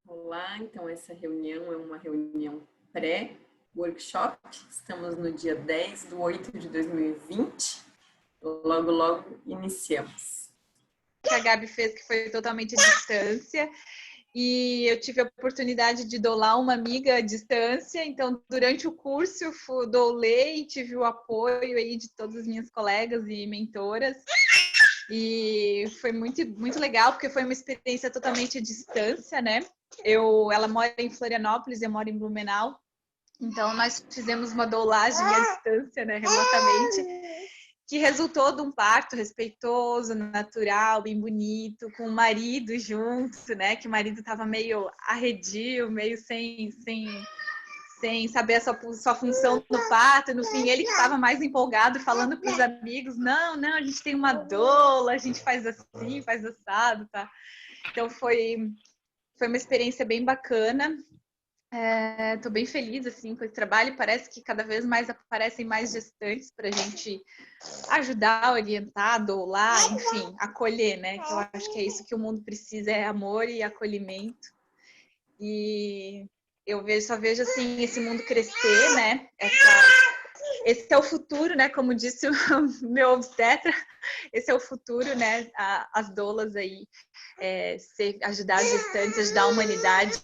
Olá, então essa reunião é uma reunião pré-workshop. Estamos no dia 10/8/2020. Logo, logo iniciamos. Que a Gabi fez, que foi totalmente à distância. E eu tive a oportunidade de doular uma amiga à distância. Então, durante o curso, eu doulei e tive o apoio aí de todas as minhas colegas e mentoras. E foi muito, muito legal, porque foi uma experiência totalmente à distância, né? Ela mora em Florianópolis, eu moro em Blumenau. Então, nós fizemos uma doulagem à distância, né, remotamente, que resultou de um parto respeitoso, natural, bem bonito, com o marido junto, né? Que o marido estava meio arredio, meio sem saber a sua função no parto. No fim, ele que estava mais empolgado, falando para os amigos, não, a gente tem uma doula, a gente faz assim, faz assado, tá? Então, foi uma experiência bem bacana. Estou bem feliz assim com esse trabalho. Parece que cada vez mais aparecem mais gestantes para a gente ajudar, orientar, doular, enfim, acolher, né? Que eu acho que é isso que o mundo precisa, é amor e acolhimento. E eu só vejo assim esse mundo crescer, né? Esse é o futuro, né? Como disse o meu obstetra, esse é o futuro, né? As doulas aí, ajudar as gestantes, ajudar a humanidade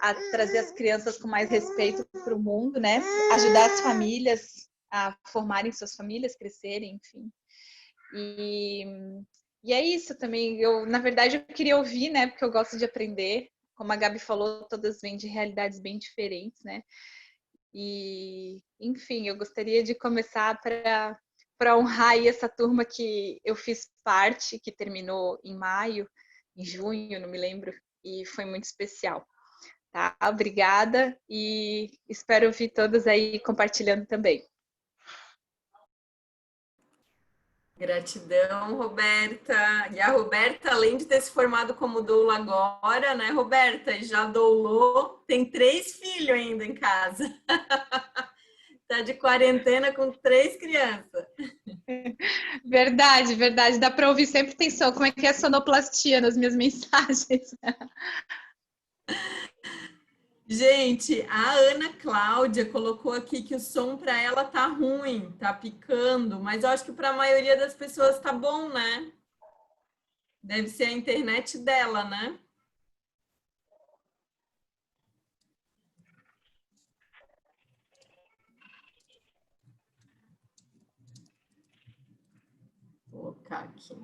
a trazer as crianças com mais respeito para o mundo, né? Ajudar as famílias a formarem suas famílias, crescerem, enfim. E é isso também. Na verdade, eu queria ouvir, né? Porque eu gosto de aprender. Como a Gabi falou, todas vêm de realidades bem diferentes, né? E, enfim, eu gostaria de começar para honrar aí essa turma que eu fiz parte, que terminou em maio, em junho, não me lembro, e foi muito especial. Tá? Obrigada e espero ouvir todos aí compartilhando também. Gratidão, Roberta. E a Roberta, além de ter se formado como doula agora, né, Roberta, já doulou, tem 3 filhos ainda em casa. Tá de quarentena com 3 crianças. Verdade, verdade. Dá para ouvir sempre tem som. Como é que é sonoplastia nas minhas mensagens? Gente, a Ana Cláudia colocou aqui que o som para ela tá ruim, tá picando, mas eu acho que para a maioria das pessoas tá bom, né? Deve ser a internet dela, né? Vou colocar aqui.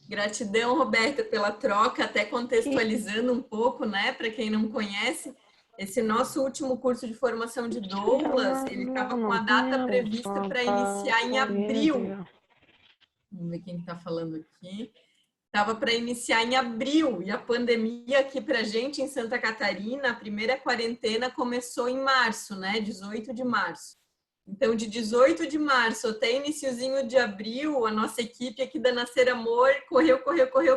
Gratidão, Roberta, pela troca, até contextualizando um pouco, né, para quem não conhece, esse nosso último curso de formação de doulas, ele estava com a data prevista para iniciar em abril. Vamos ver quem está falando aqui. Estava para iniciar em abril, e a pandemia aqui para a gente em Santa Catarina, a primeira quarentena começou em março, né, 18 de março. Então, de 18 de março até iniciozinho de abril, a nossa equipe aqui da Nascer Amor correu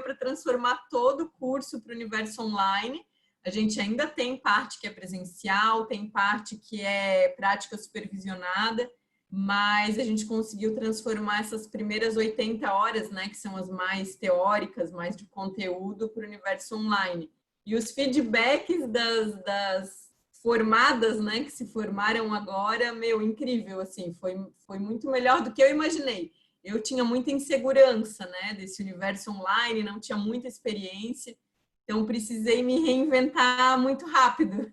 para transformar todo o curso para o universo online. A gente ainda tem parte que é presencial, tem parte que é prática supervisionada, mas a gente conseguiu transformar essas primeiras 80 horas, né, que são as mais teóricas, mais de conteúdo, para o universo online. E os feedbacks das formadas, né, que se formaram agora, incrível, assim, foi muito melhor do que eu imaginei. Eu tinha muita insegurança, né, desse universo online, não tinha muita experiência, então precisei me reinventar muito rápido.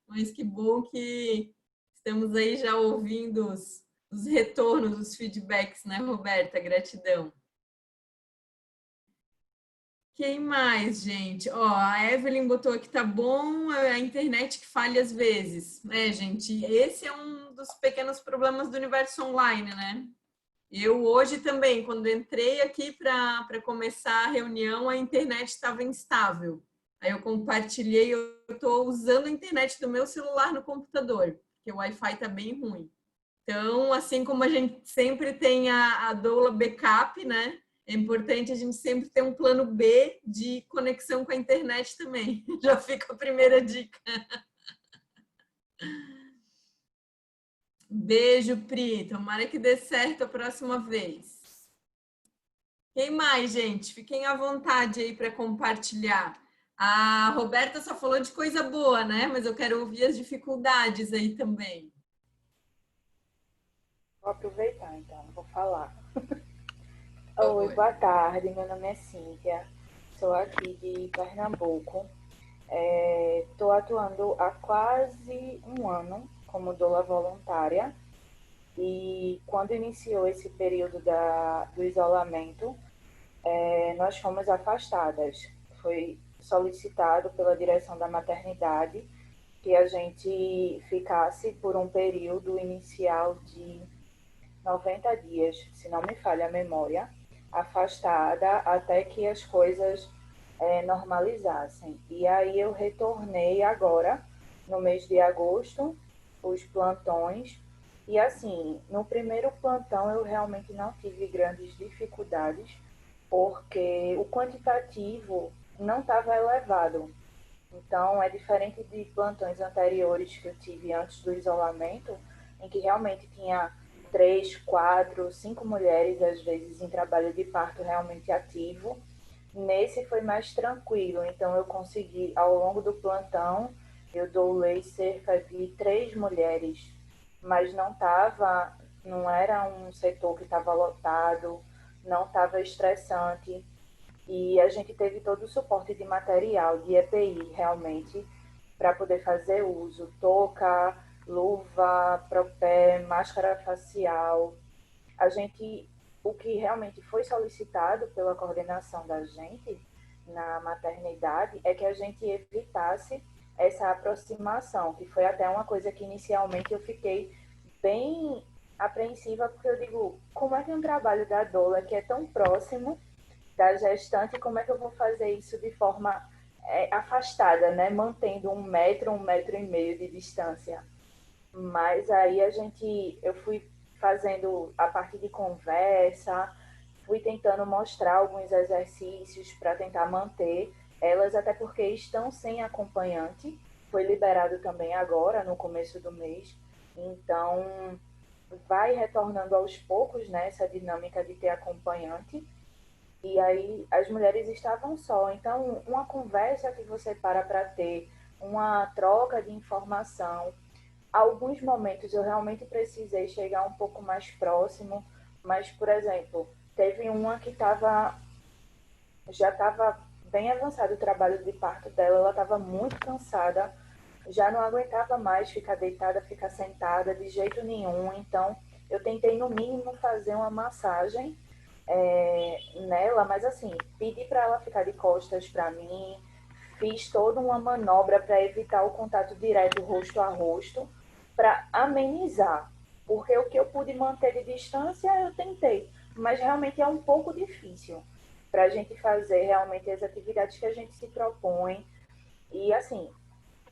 Mas que bom que estamos aí já ouvindo os retornos, os feedbacks, né, Roberta? Gratidão. Quem mais, gente? Ó, a Evelyn botou aqui, tá bom, a internet que falha às vezes, né, gente? Esse é um dos pequenos problemas do universo online, né? Eu hoje também, quando entrei aqui para começar a reunião, a internet estava instável. Aí eu compartilhei, eu estou usando a internet do meu celular no computador, porque o Wi-Fi está bem ruim. Então, assim como a gente sempre tem a doula backup, né? É importante a gente sempre ter um plano B de conexão com a internet também. Já fica a primeira dica. Beijo, Pri. Tomara que dê certo a próxima vez. Quem mais, gente? Fiquem à vontade aí para compartilhar. A Roberta só falou de coisa boa, né? Mas eu quero ouvir as dificuldades aí também. Vou aproveitar, então, vou falar. Por Oi, favor. boa tarde. Meu nome é Cíntia. Sou aqui de Pernambuco. Estou atuando há quase um ano como doula voluntária. E quando iniciou esse período do isolamento, nós fomos afastadas. Foi solicitado pela direção da maternidade que a gente ficasse por um período inicial de 90 dias, se não me falha a memória, afastada até que as coisas normalizassem. E aí eu retornei agora, no mês de agosto, os plantões. E assim, no primeiro plantão eu realmente não tive grandes dificuldades, porque o quantitativo não estava elevado. Então, é diferente de plantões anteriores que eu tive antes do isolamento, em que realmente tinha 3, 4, 5 mulheres, às vezes, em trabalho de parto realmente ativo. Nesse foi mais tranquilo, então eu consegui, ao longo do plantão, eu doulei cerca de 3 mulheres, mas não era um setor que estava lotado, não estava estressante. E a gente teve todo o suporte de material, de EPI, realmente, para poder fazer uso. Touca, luva, propé, máscara facial. A gente, o que realmente foi solicitado pela coordenação da gente na maternidade é que a gente evitasse essa aproximação, que foi até uma coisa que inicialmente eu fiquei bem apreensiva, porque eu digo, como é que um trabalho da doula que é tão próximo da gestante, como é que eu vou fazer isso de forma afastada, né? Mantendo 1 metro, 1,5 metros de distância. Mas aí eu fui fazendo a partir de conversa, fui tentando mostrar alguns exercícios para tentar manter elas, até porque estão sem acompanhante. Foi liberado também agora, no começo do mês. Então, vai retornando aos poucos, né, essa dinâmica de ter acompanhante. E aí as mulheres estavam só. Então, uma conversa que você para ter, uma troca de informação. Alguns momentos eu realmente precisei chegar um pouco mais próximo, mas, por exemplo, teve uma que já estava bem avançado o trabalho de parto dela, ela estava muito cansada, já não aguentava mais ficar deitada, ficar sentada de jeito nenhum. Então, eu tentei, no mínimo, fazer uma massagem nela, mas assim, pedi para ela ficar de costas para mim, fiz toda uma manobra para evitar o contato direto rosto a rosto, para amenizar, porque o que eu pude manter de distância eu tentei, mas realmente é um pouco difícil para a gente fazer realmente as atividades que a gente se propõe. E assim,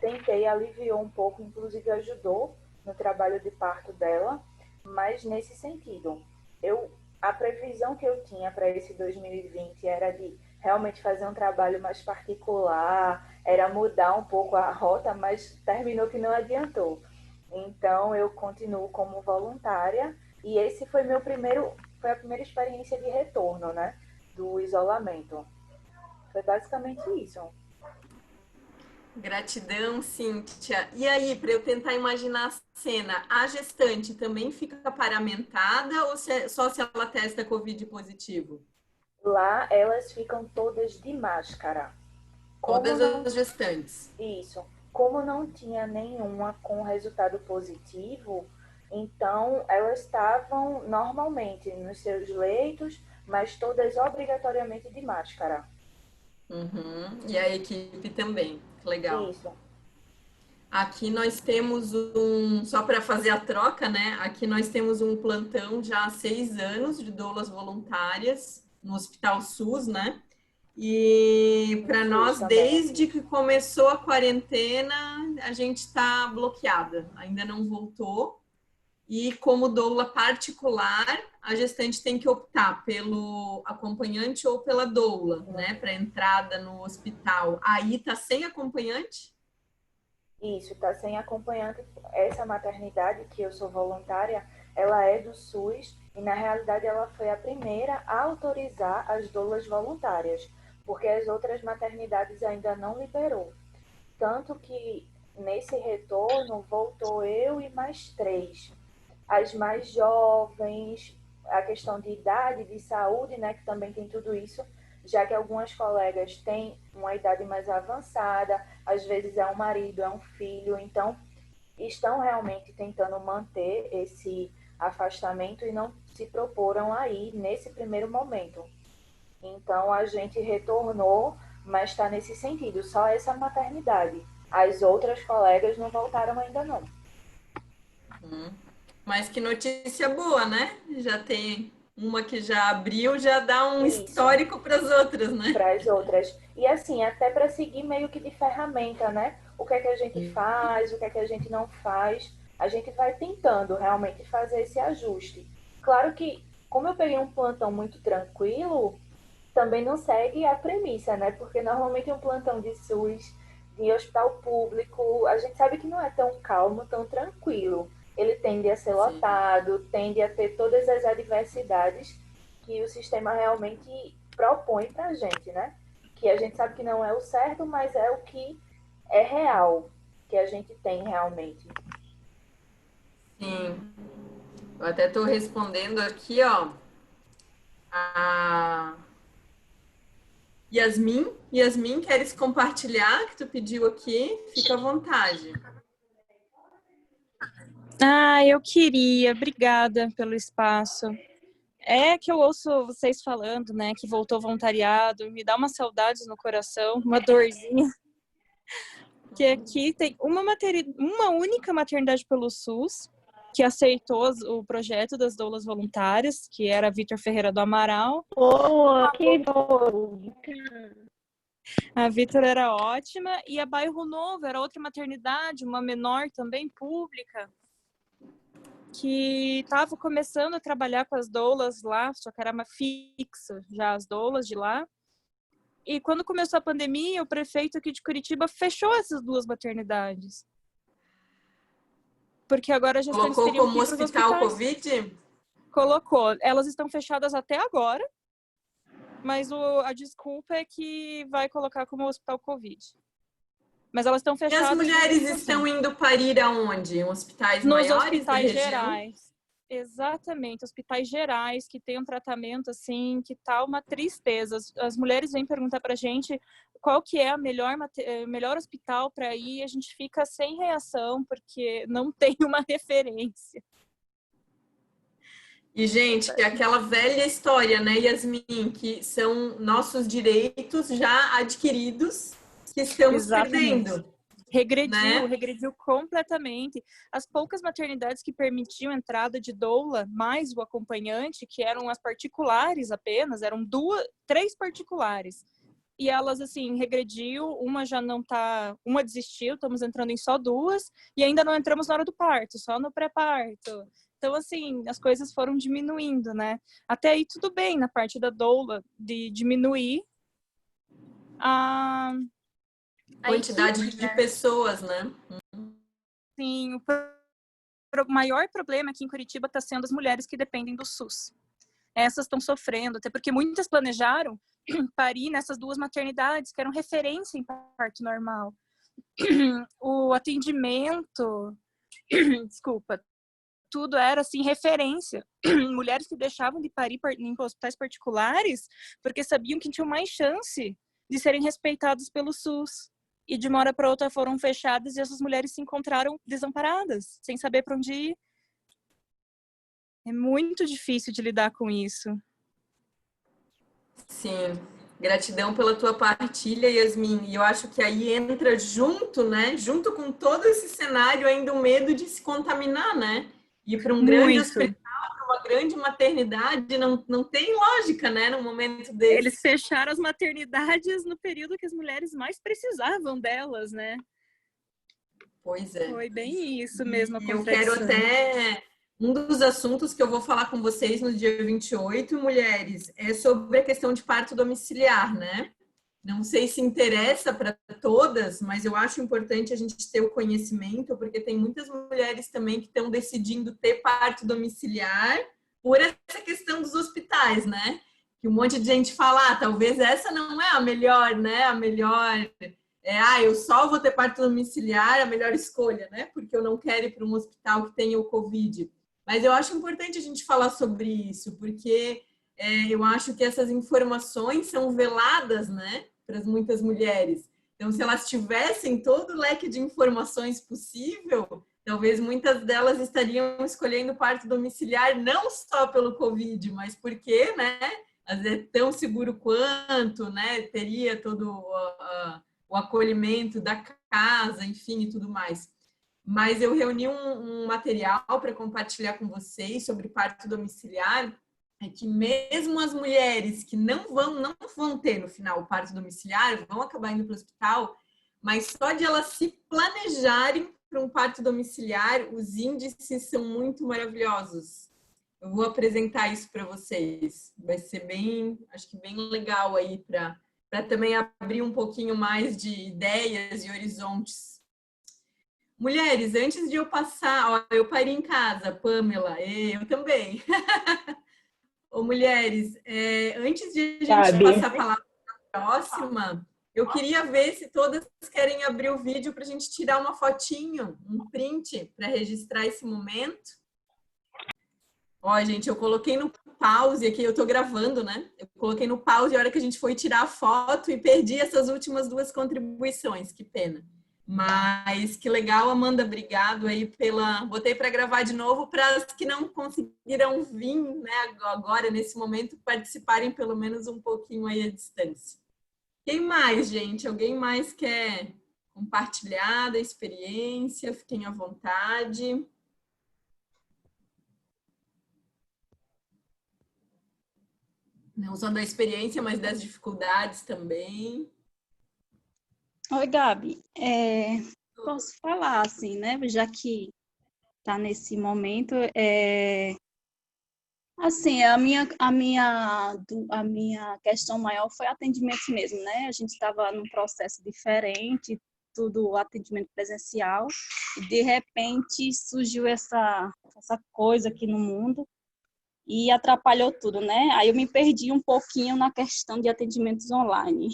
tentei, aliviou um pouco, inclusive ajudou no trabalho de parto dela, mas nesse sentido, eu a previsão que eu tinha para esse 2020 era de realmente fazer um trabalho mais particular, era mudar um pouco a rota, mas terminou que não adiantou. Então eu continuo como voluntária e esse foi a primeira experiência de retorno, né, do isolamento. Foi basicamente isso. Gratidão, Cíntia. E aí, para eu tentar imaginar a cena, a gestante também fica paramentada ou só se ela testa Covid positivo? Lá elas ficam todas de máscara. Como Todas não as gestantes. Isso. Como não tinha nenhuma com resultado positivo, então elas estavam normalmente nos seus leitos, mas todas obrigatoriamente de máscara. Uhum. E a equipe também. Legal. Isso. Aqui nós temos só para fazer a troca, né? Aqui nós temos um plantão já há 6 anos de doulas voluntárias no Hospital SUS, né? E No para SUS nós, também desde aqui. que começou a quarentena, a gente está bloqueada, ainda não voltou. E como doula particular, a gestante tem que optar pelo acompanhante ou pela doula, né? Para entrada no hospital. Aí tá sem acompanhante? Isso, está sem acompanhante. Essa maternidade que eu sou voluntária, ela é do SUS e, na realidade, ela foi a primeira a autorizar as doulas voluntárias, porque as outras maternidades ainda não liberou. Tanto que, nesse retorno, voltou eu e mais 3. As mais jovens, a questão de idade, de saúde, né, que também tem tudo isso, já que algumas colegas têm uma idade mais avançada, às vezes é um marido, é um filho, então estão realmente tentando manter esse afastamento e não se proporam aí nesse primeiro momento. Então a gente retornou, mas está nesse sentido, só essa maternidade. As outras colegas não voltaram ainda não. Mas que notícia boa, né? Já tem uma que já abriu, já dá um Isso. histórico para as outras, né? Para as outras. E assim, até para seguir meio que de ferramenta, né? O que é que a gente faz, o que é que a gente não faz. A gente vai tentando realmente fazer esse ajuste. Claro que, como eu peguei um plantão muito tranquilo, também não segue a premissa, né? Porque normalmente um plantão de SUS, de hospital público, a gente sabe que não é tão calmo, tão tranquilo. Ele tende a ser lotado, tende a ter todas as adversidades que o sistema realmente propõe para a gente, né? Que a gente sabe que não é o certo, mas é o que é real, que a gente tem realmente. Sim. Eu até estou respondendo aqui, ó. A Yasmin. Yasmin, queres compartilhar que tu pediu aqui? Fica à vontade. Ah, eu queria. Obrigada pelo espaço. É que eu ouço vocês falando, né, que voltou voluntariado, me dá uma saudade no coração, uma dorzinha. Que aqui tem uma única maternidade pelo SUS, que aceitou o projeto das doulas voluntárias, que era a Vitor Ferreira do Amaral. Boa, que bom! A Vitor era ótima, e a Bairro Novo era outra maternidade, uma menor também, pública, que estava começando a trabalhar com as doulas lá, só que era uma fixa já as doulas de lá. E quando começou a pandemia, o prefeito aqui de Curitiba fechou essas 2 maternidades. Porque agora já colocou como hospital Covid? Colocou. Elas estão fechadas até agora, mas a desculpa é que vai colocar como hospital Covid. Mas elas estão fechadas. E as mulheres estão indo parir aonde? Em hospitais nos maiores da região? Gerais. Exatamente, hospitais gerais que tem um tratamento assim, que tá uma tristeza. As mulheres vêm perguntar pra gente qual que é a melhor hospital para ir, a gente fica sem reação, porque não tem uma referência. E, gente, é aquela velha história, né, Yasmin, que são nossos direitos já adquiridos que estamos perdendo. Regrediu completamente. As poucas maternidades que permitiam a entrada de doula, mais o acompanhante, que eram as particulares apenas, eram 3 particulares. E elas, assim, regrediu, uma desistiu, estamos entrando em só 2, e ainda não entramos na hora do parto, só no pré-parto. Então, assim, as coisas foram diminuindo, né? Até aí tudo bem na parte da doula, de diminuir a quantidade equipe, de pessoas, né? Sim, o maior problema aqui em Curitiba está sendo as mulheres que dependem do SUS. Essas estão sofrendo, até porque muitas planejaram parir nessas 2 maternidades, que eram referência em parto normal. O atendimento, desculpa, tudo era assim referência. Mulheres que deixavam de parir em hospitais particulares porque sabiam que tinham mais chance de serem respeitadas pelo SUS. E de uma hora para outra foram fechadas e essas mulheres se encontraram desamparadas, sem saber para onde ir. É muito difícil de lidar com isso. Sim. Gratidão pela tua partilha, Yasmin. E eu acho que aí entra junto, né? Junto com todo esse cenário, ainda o medo de se contaminar, né? Ir para um grande hospital, para uma grande maternidade, não tem lógica, né? No momento desse. Eles fecharam as maternidades no período que as mulheres mais precisavam delas, né? Pois é. Foi bem isso mesmo. E eu quero até... Um dos assuntos que eu vou falar com vocês no dia 28, mulheres, é sobre a questão de parto domiciliar, né? Não sei se interessa para todas, mas eu acho importante a gente ter o conhecimento, porque tem muitas mulheres também que estão decidindo ter parto domiciliar por essa questão dos hospitais, né? Que um monte de gente fala, talvez essa não é a melhor, né? A melhor eu só vou ter parto domiciliar, a melhor escolha, né? Porque eu não quero ir para um hospital que tenha o Covid. Mas eu acho importante a gente falar sobre isso, porque eu acho que essas informações são veladas, né, para muitas mulheres. Então, se elas tivessem todo o leque de informações possível, talvez muitas delas estariam escolhendo parto domiciliar não só pelo Covid, mas porque, né, é tão seguro quanto, né, teria todo o acolhimento da casa, enfim, e tudo mais. Mas eu reuni um material para compartilhar com vocês sobre parto domiciliar, que mesmo as mulheres que não vão ter no final o parto domiciliar, vão acabar indo para o hospital, mas só de elas se planejarem para um parto domiciliar, os índices são muito maravilhosos. Eu vou apresentar isso para vocês. Vai ser acho que bem legal aí para também abrir um pouquinho mais de ideias e horizontes. Mulheres, antes de eu passar, eu parei em casa, Pamela, eu também. Ô, mulheres, antes de a gente passar a palavra para a próxima, eu queria ver se todas querem abrir o vídeo para a gente tirar uma fotinho, um print, para registrar esse momento. Ó, gente, eu coloquei no pause aqui, eu tô gravando, né? Eu coloquei no pause a hora que a gente foi tirar a foto e perdi essas últimas 2 contribuições, que pena. Mas que legal, Amanda, obrigado aí botei para gravar de novo para as que não conseguiram vir, né, agora, nesse momento, participarem pelo menos um pouquinho aí à distância. Quem mais, gente? Alguém mais quer compartilhar da experiência? Fiquem à vontade. Não só da experiência, mas das dificuldades também. Oi, Gabi. Posso falar, assim, né? Já que está nesse momento, assim, a minha questão maior foi atendimento mesmo, né? A gente estava num processo diferente, tudo atendimento presencial, e de repente surgiu essa coisa aqui no mundo e atrapalhou tudo, né? Aí eu me perdi um pouquinho na questão de atendimentos online.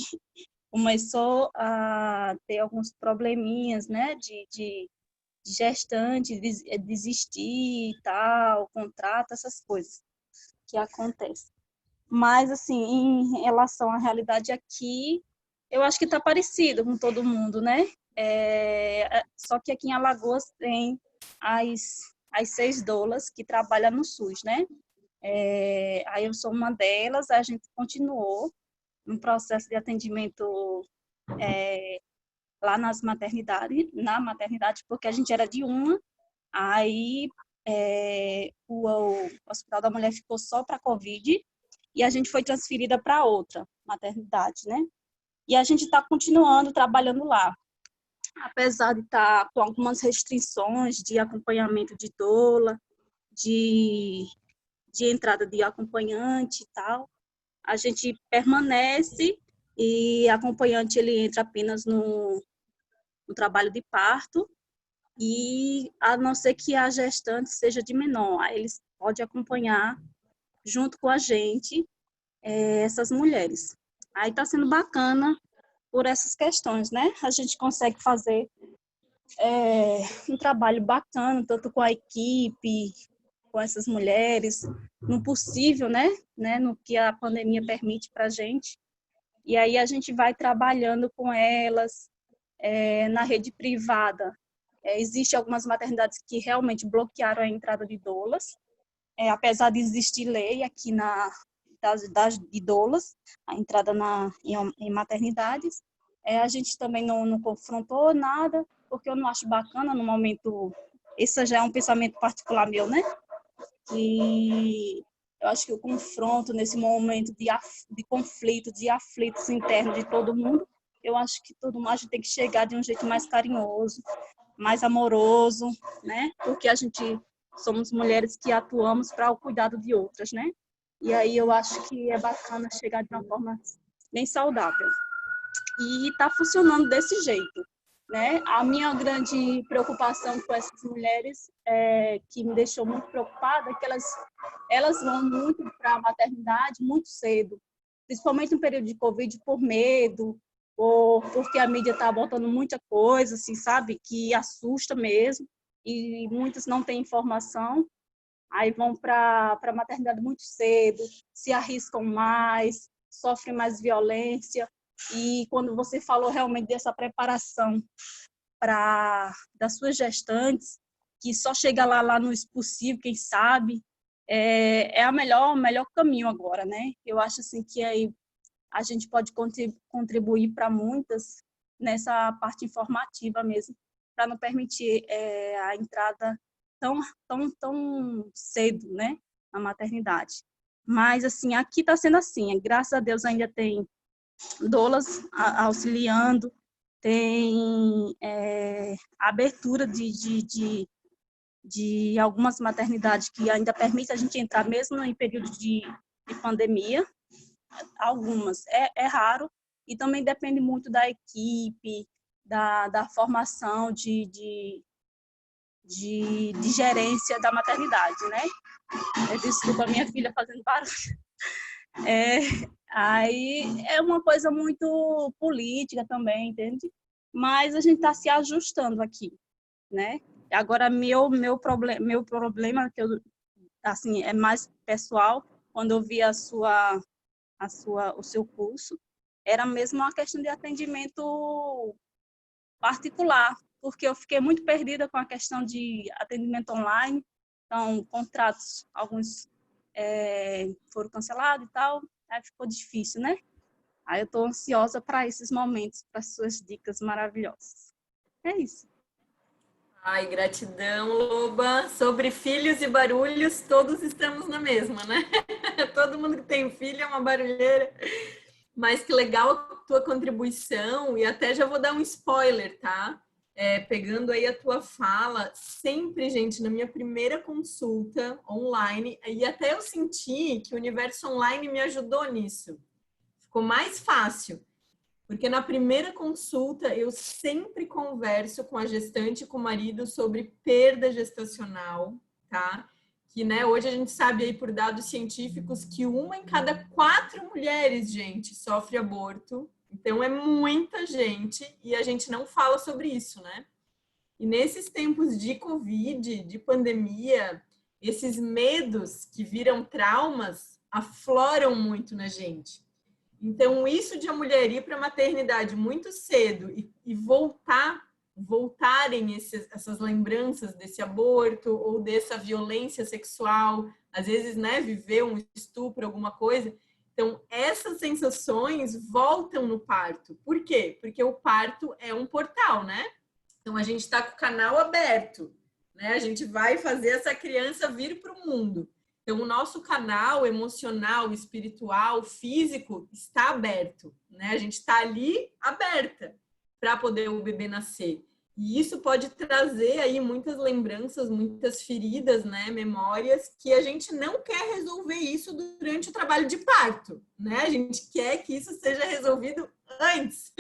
Começou a ter alguns probleminhas, né, de gestante, desistir e tal, contrato, essas coisas que acontecem. Mas, assim, em relação à realidade aqui, eu acho que está parecido com todo mundo, né? Só que aqui em Alagoas tem as 6 doulas que trabalham no SUS, né? Aí eu sou uma delas, a gente continuou um processo de atendimento lá na maternidade, porque a gente era de uma, aí o Hospital da Mulher ficou só para Covid e a gente foi transferida para outra maternidade, né? E a gente está continuando trabalhando lá, apesar de estar com algumas restrições de acompanhamento de doula, de entrada de acompanhante e tal. A gente permanece e acompanhante ele entra apenas no trabalho de parto e a não ser que a gestante seja de menor, aí eles podem acompanhar junto com a gente essas mulheres. Aí está sendo bacana por essas questões, né? A gente consegue fazer um trabalho bacana, tanto com a equipe, com essas mulheres, no possível, né? No que a pandemia permite para a gente. E aí a gente vai trabalhando com elas na rede privada. Existem algumas maternidades que realmente bloquearam a entrada de doulas, apesar de existir lei aqui de doulas, a entrada em maternidades. A gente também não confrontou nada, porque eu não acho bacana no momento. Esse já é um pensamento particular meu, né? E eu acho que o confronto nesse momento de conflitos, de aflitos internos de todo mundo, eu acho que todo mundo a gente tem que chegar de um jeito mais carinhoso, mais amoroso, né? Porque a gente somos mulheres que atuamos para o cuidado de outras, né? E aí eu acho que é bacana chegar de uma forma bem saudável. e está funcionando desse jeito, né? A minha grande preocupação com essas mulheres, que me deixou muito preocupada, é que elas vão muito para a maternidade muito cedo, principalmente no período de Covid, por medo, ou porque a mídia está botando muita coisa, assim, sabe, que assusta mesmo, e muitas não têm informação, aí vão para a maternidade muito cedo, se arriscam mais, sofrem mais violência. E quando você falou realmente dessa preparação das suas gestantes, que só chega lá no expulsivo, quem sabe, é o melhor caminho agora, né? Eu acho assim que aí a gente pode contribuir para muitas nessa parte informativa mesmo, para não permitir a entrada tão cedo, né, na maternidade. Mas, assim, aqui está sendo assim, graças a Deus ainda tem doulas auxiliando, tem abertura de algumas maternidades que ainda permite a gente entrar mesmo em período de pandemia, algumas, é raro, e também depende muito da equipe, da formação de gerência da maternidade, né? Desculpa a minha filha fazendo barulho. Aí é uma coisa muito política também, entende? Mas a gente está se ajustando aqui, né? Agora, meu problema que assim, é mais pessoal, quando eu vi o seu curso, era mesmo uma questão de atendimento particular, porque eu fiquei muito perdida com a questão de atendimento online, então, contratos, alguns foram cancelados e tal, aí ficou difícil, né? Aí eu estou ansiosa para esses momentos, para as suas dicas maravilhosas. É isso. Ai, gratidão, Loba. Sobre filhos e barulhos, todos estamos na mesma, né? Todo mundo que tem filho é uma barulheira. Mas que legal a tua contribuição, e até já vou dar um spoiler, tá? Pegando aí a tua fala, sempre, gente, na minha primeira consulta online, e até eu senti que o universo online me ajudou nisso. Ficou mais fácil. Porque na primeira consulta eu sempre converso com a gestante e com o marido sobre perda gestacional, tá? Que, né, hoje a gente sabe aí por dados científicos que 1 em cada 4 mulheres, gente, sofre aborto. Então é muita gente e a gente não fala sobre isso, né? E nesses tempos de Covid, de pandemia, esses medos que viram traumas afloram muito na gente. Então, isso de a mulher ir para a maternidade muito cedo e voltarem essas lembranças desse aborto ou dessa violência sexual, às vezes, né, viver um estupro, alguma coisa. Então, essas sensações voltam no parto. Por quê? Porque o parto é um portal, né? Então, a gente está com o canal aberto, né? A gente vai fazer essa criança vir para o mundo. Então, o nosso canal emocional, espiritual, físico está aberto, né? A gente está ali aberta para poder o bebê nascer. E isso pode trazer aí muitas lembranças, muitas feridas, né? Memórias que a gente não quer resolver isso durante o trabalho de parto, né? A gente quer que isso seja resolvido antes.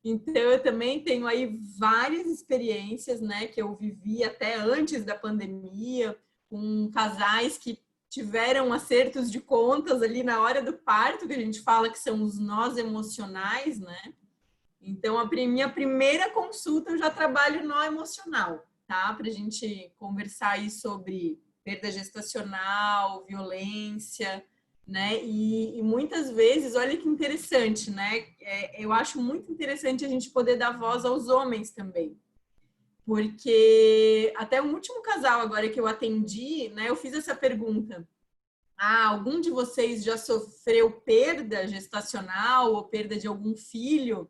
Então, eu também tenho aí várias experiências, né? Que eu vivi até antes da pandemia, com casais que tiveram acertos de contas ali na hora do parto, que a gente fala que são os nós emocionais, né? Então, a minha primeira consulta eu já trabalho no emocional, tá? Pra gente conversar aí sobre perda gestacional, violência, né? E muitas vezes, olha que interessante, né? Eu acho muito interessante a gente poder dar voz aos homens também. Porque até o último casal agora que eu atendi, né, eu fiz essa pergunta. Algum de vocês já sofreu perda gestacional ou perda de algum filho?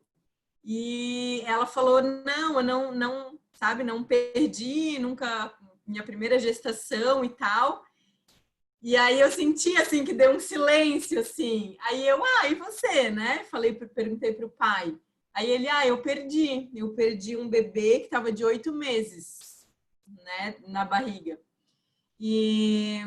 E ela falou, não, eu não, sabe, não perdi, nunca, minha primeira gestação e tal. E aí eu senti, assim, que deu um silêncio, assim. Aí eu, e você, né? Perguntei para o pai. Aí ele, eu perdi um bebê que estava de 8 meses, né, na barriga. E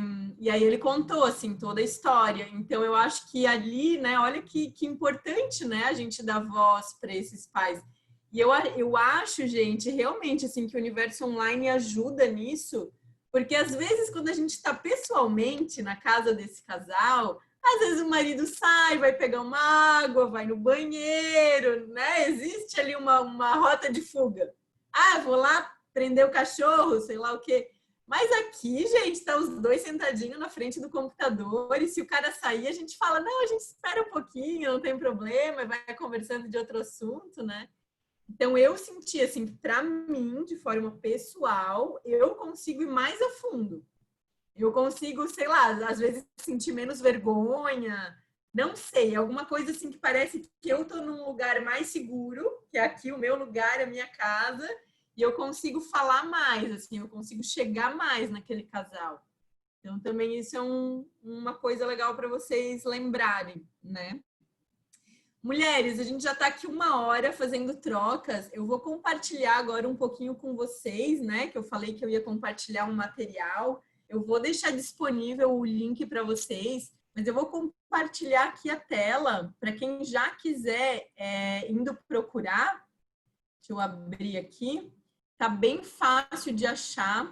E aí ele contou, assim, toda a história. Então, eu acho que ali, né, olha que importante, né, a gente dar voz para esses pais. E eu acho, gente, realmente, assim, que o universo online ajuda nisso, porque às vezes, quando a gente está pessoalmente na casa desse casal, às vezes o marido sai, vai pegar uma água, vai no banheiro, né? Existe ali uma rota de fuga. Ah, vou lá prender o cachorro, sei lá o quê. Mas aqui, gente, tá os dois sentadinhos na frente do computador e se o cara sair, a gente fala, não, a gente espera um pouquinho, não tem problema, vai conversando de outro assunto, né? Então, eu senti, assim, que para mim, de forma pessoal, eu consigo ir mais a fundo. Eu consigo, sei lá, às vezes sentir menos vergonha, não sei, alguma coisa assim que parece que eu tô num lugar mais seguro, que é aqui o meu lugar, a minha casa, e eu consigo falar mais, assim, eu consigo chegar mais naquele casal. Então, também isso é uma coisa legal para vocês lembrarem, né? Mulheres, a gente já está aqui 1 hora fazendo trocas. Eu vou compartilhar agora um pouquinho com vocês, né? Que eu falei que eu ia compartilhar um material. Eu vou deixar disponível o link para vocês, mas eu vou compartilhar aqui a tela para quem já quiser indo procurar. Deixa eu abrir aqui. Tá bem fácil de achar.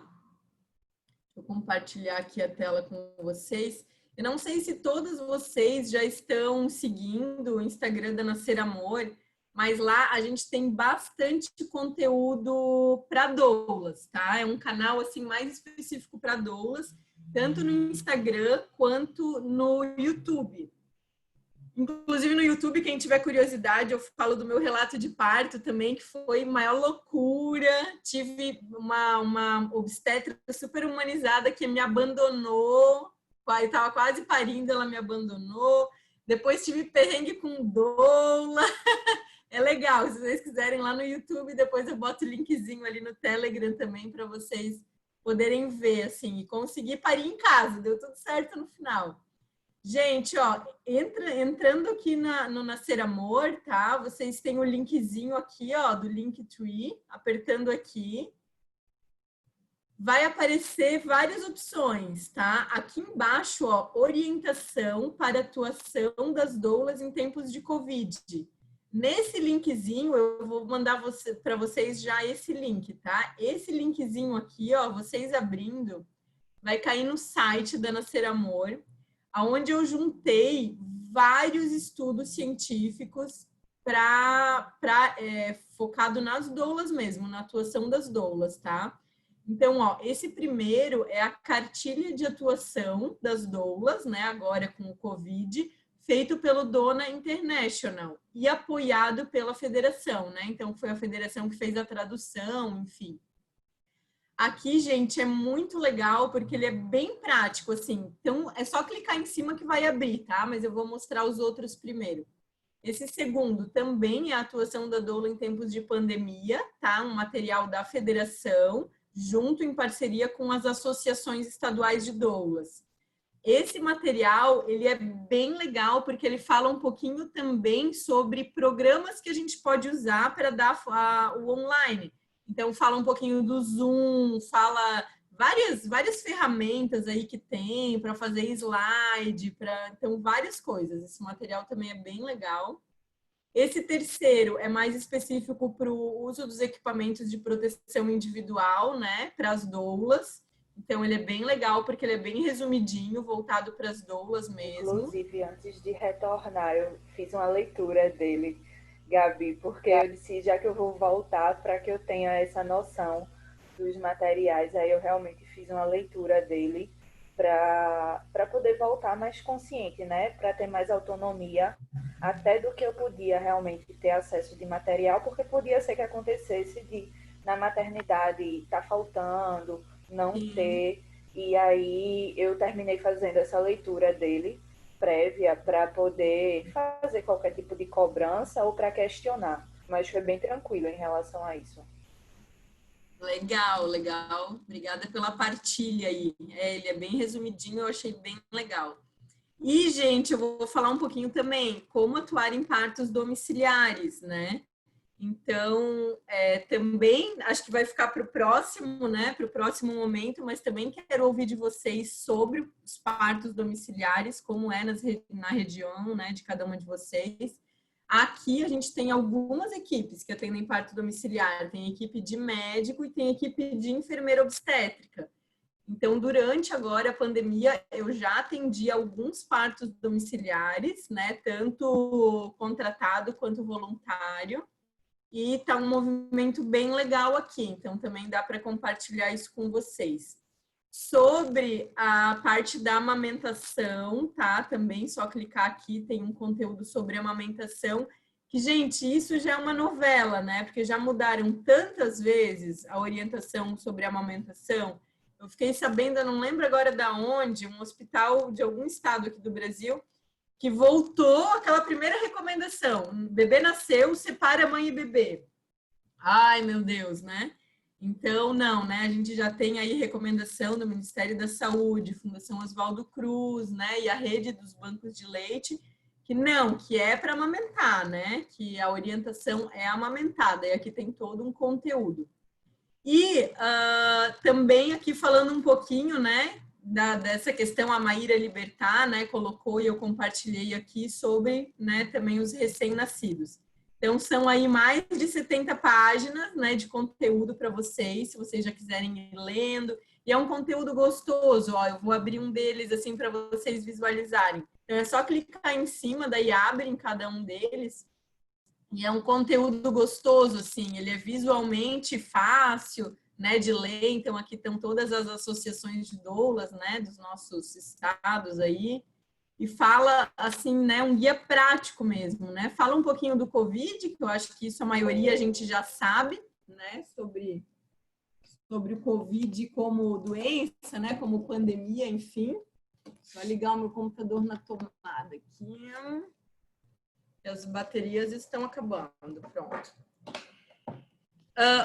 Vou compartilhar aqui a tela com vocês. Eu não sei se todos vocês já estão seguindo o Instagram da Nascer Amor, mas lá a gente tem bastante conteúdo para doulas, tá? É um canal assim mais específico para doulas, tanto no Instagram quanto no YouTube. Inclusive no YouTube, quem tiver curiosidade, eu falo do meu relato de parto também, que foi maior loucura. Tive uma obstetra super humanizada que me abandonou. Eu estava quase parindo, ela me abandonou. Depois tive perrengue com doula. É legal, se vocês quiserem lá no YouTube, depois eu boto o linkzinho ali no Telegram também para vocês poderem ver, assim, e conseguir parir em casa. Deu tudo certo no final. Gente, ó, entrando aqui no Nascer Amor, tá? Vocês têm o linkzinho aqui, ó, do Linktree, apertando aqui. Vai aparecer várias opções, tá? Aqui embaixo, ó, orientação para atuação das doulas em tempos de Covid. Nesse linkzinho, eu vou mandar para vocês já esse link, tá? Esse linkzinho aqui, ó, vocês abrindo, vai cair no site da Nascer Amor, onde eu juntei vários estudos científicos focado nas doulas mesmo, na atuação das doulas, tá? Então, ó, esse primeiro é a cartilha de atuação das doulas, né, agora com o Covid, feito pelo Dona International e apoiado pela federação, né? Então, foi a federação que fez a tradução, enfim. Aqui, gente, é muito legal porque ele é bem prático, assim. Então, é só clicar em cima que vai abrir, tá? Mas eu vou mostrar os outros primeiro. Esse segundo também é a atuação da doula em tempos de pandemia, tá? Um material da federação, junto em parceria com as associações estaduais de doulas. Esse material, ele é bem legal porque ele fala um pouquinho também sobre programas que a gente pode usar para dar o online. Então, fala um pouquinho do Zoom, fala várias ferramentas aí que tem para fazer slide, então, várias coisas. Esse material também é bem legal. Esse terceiro é mais específico para o uso dos equipamentos de proteção individual, né, para as doulas. Então, ele é bem legal porque ele é bem resumidinho, voltado para as doulas mesmo. Inclusive, antes de retornar, eu fiz uma leitura dele, Gabi, porque eu disse, já que eu vou voltar, para que eu tenha essa noção dos materiais, aí eu realmente fiz uma leitura dele para poder voltar mais consciente, né? Para ter mais autonomia, até do que eu podia realmente ter acesso de material, porque podia ser que acontecesse de, na maternidade, tá faltando, não ter, e aí eu terminei fazendo essa leitura dele, prévia, para poder fazer qualquer tipo de cobrança ou para questionar, mas foi bem tranquilo em relação a isso. Legal, legal. Obrigada pela partilha aí. Ele é bem resumidinho, eu achei bem legal. E, gente, eu vou falar um pouquinho também como atuar em partos domiciliares, né? Então, também acho que vai ficar para o próximo, né? Para o próximo momento, mas também quero ouvir de vocês sobre os partos domiciliares, como é na região, né, de cada uma de vocês. Aqui a gente tem algumas equipes que atendem parto domiciliar. Tem equipe de médico e tem equipe de enfermeira obstétrica. Então, durante agora a pandemia, eu já atendi alguns partos domiciliares, né? Tanto contratado quanto voluntário. E tá um movimento bem legal aqui, então também dá para compartilhar isso com vocês. Sobre a parte da amamentação, tá? Também só clicar aqui, tem um conteúdo sobre amamentação, que, gente, isso já é uma novela, né? Porque já mudaram tantas vezes a orientação sobre amamentação. Eu fiquei sabendo, eu não lembro agora da onde, um hospital de algum estado aqui do Brasil, que voltou aquela primeira recomendação. Bebê nasceu, separa mãe e bebê. Ai, meu Deus, né? Então, não, né? A gente já tem aí recomendação do Ministério da Saúde, Fundação Oswaldo Cruz, né? E a rede dos bancos de leite, que não, que é para amamentar, né? Que a orientação é amamentada. E aqui tem todo um conteúdo. E também aqui falando um pouquinho, né? Dessa questão a Maíra Libertar, né? Colocou e eu compartilhei aqui sobre, né? Também os recém-nascidos. Então, são aí mais de 70 páginas, né, de conteúdo para vocês, se vocês já quiserem ir lendo. E é um conteúdo gostoso, ó, eu vou abrir um deles, assim, para vocês visualizarem. Então, é só clicar em cima, daí abre em cada um deles. E é um conteúdo gostoso, assim, ele é visualmente fácil, né, de ler. Então, aqui estão todas as associações de doulas, né, dos nossos estados aí e fala, assim, né, um guia prático mesmo, né? Fala um pouquinho do Covid, que eu acho que isso a maioria a gente já sabe, né, sobre o Covid como doença, né, como pandemia, enfim. Vou ligar o meu computador na tomada aqui. E as baterias estão acabando, pronto.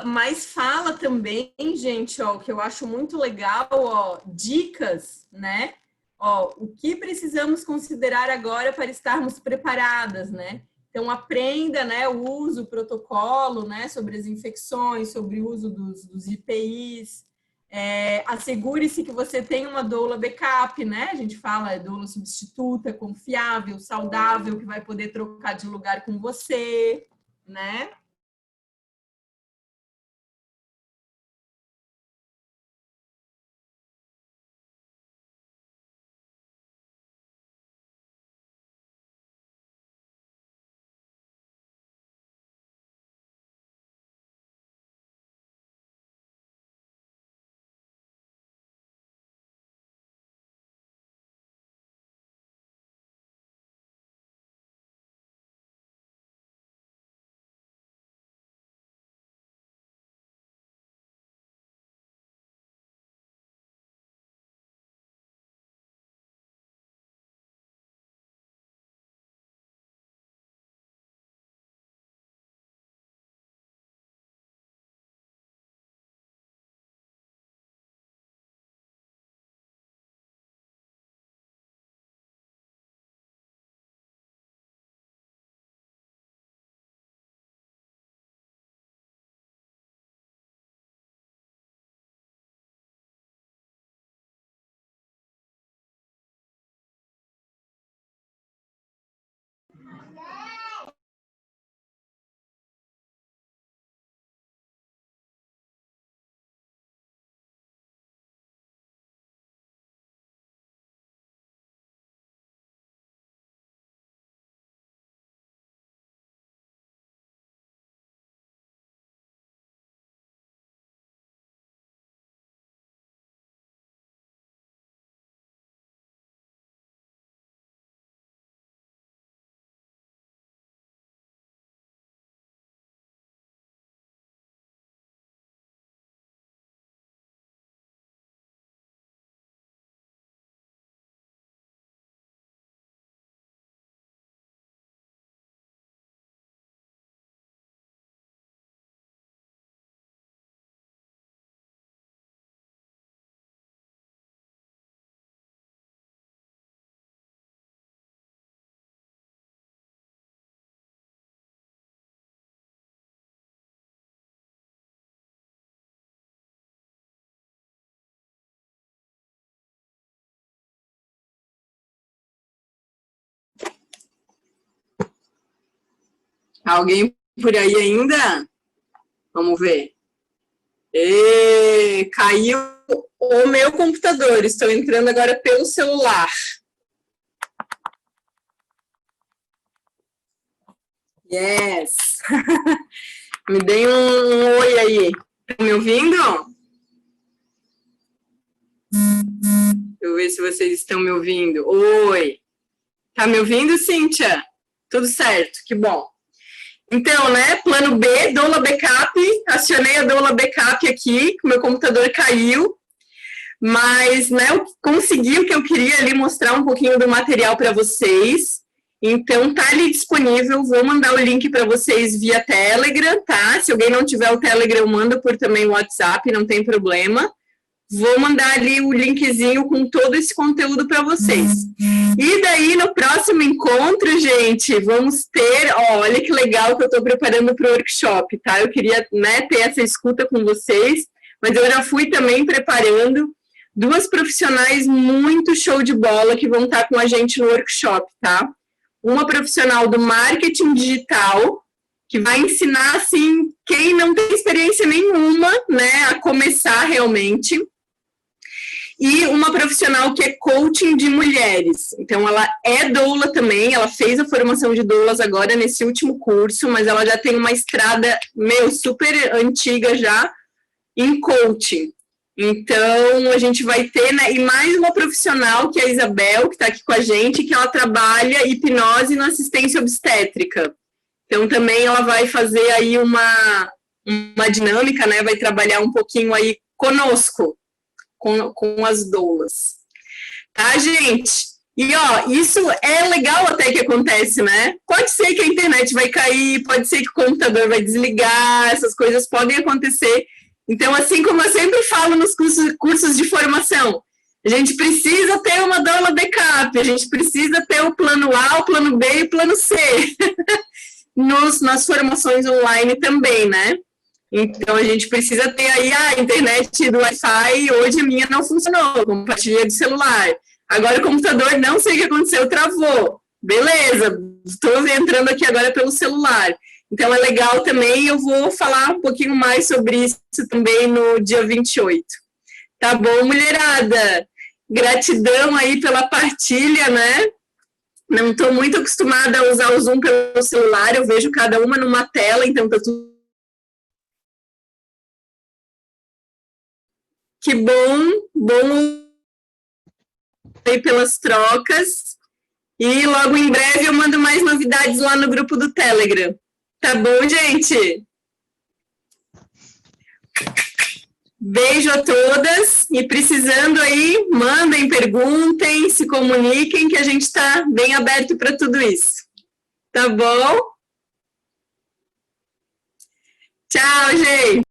Mas fala também, gente, ó, que eu acho muito legal, ó, dicas, né? Ó, o que precisamos considerar agora para estarmos preparadas, né? Então, aprenda, né, o uso, o protocolo, né, sobre as infecções, sobre o uso dos IPIs. Assegure-se que você tem uma doula backup, né? A gente fala doula substituta, confiável, saudável, que vai poder trocar de lugar com você, né? Alguém por aí ainda? Vamos ver. Caiu o meu computador. Estou entrando agora pelo celular. Yes! Me deem um oi aí. Estão me ouvindo? Deixa eu ver se vocês estão me ouvindo. Oi! Tá me ouvindo, Cíntia? Tudo certo, que bom. Então, né, plano B, doula backup, acionei a doula backup aqui, meu computador caiu, mas, né, eu consegui o que eu queria ali, mostrar um pouquinho do material para vocês. Então, tá ali disponível, vou mandar o link para vocês via Telegram, tá? Se alguém não tiver o Telegram, eu mando por também o WhatsApp, não tem problema. Vou mandar ali o linkzinho com todo esse conteúdo para vocês. E daí, no próximo encontro, gente, vamos ter... Ó, olha que legal que eu estou preparando para o workshop, tá? Eu queria, né, ter essa escuta com vocês, mas eu já fui também preparando 2 profissionais muito show de bola que vão estar com a gente no workshop, tá? Uma profissional do marketing digital, que vai ensinar, assim, quem não tem experiência nenhuma, né, a começar realmente. E uma profissional que é coaching de mulheres. Então, ela é doula também, ela fez a formação de doulas agora nesse último curso, mas ela já tem uma estrada, super antiga já, em coaching. Então, a gente vai ter, né, e mais uma profissional, que é a Isabel, que está aqui com a gente, que ela trabalha hipnose na assistência obstétrica. Então, também ela vai fazer aí uma dinâmica, né, vai trabalhar um pouquinho aí conosco, com as doulas. Tá, gente? E, ó, isso é legal até que acontece, né? Pode ser que a internet vai cair, pode ser que o computador vai desligar, essas coisas podem acontecer. Então, assim como eu sempre falo nos cursos de formação, a gente precisa ter uma doula backup, a gente precisa ter o plano A, o plano B e o plano C. Nas formações online também, né? Então, a gente precisa ter aí a internet do Wi-Fi, hoje a minha não funcionou, compartilhei do celular. Agora o computador, não sei o que aconteceu, travou. Beleza, estou entrando aqui agora pelo celular. Então, é legal também, eu vou falar um pouquinho mais sobre isso também no dia 28. Tá bom, mulherada? Gratidão aí pela partilha, né? Não estou muito acostumada a usar o Zoom pelo celular, eu vejo cada uma numa tela, então tá tudo... Que bom aí pelas trocas. E logo em breve eu mando mais novidades lá no grupo do Telegram. Tá bom, gente? Beijo a todas. E precisando aí, mandem, perguntem, se comuniquem, que a gente está bem aberto para tudo isso. Tá bom? Tchau, gente!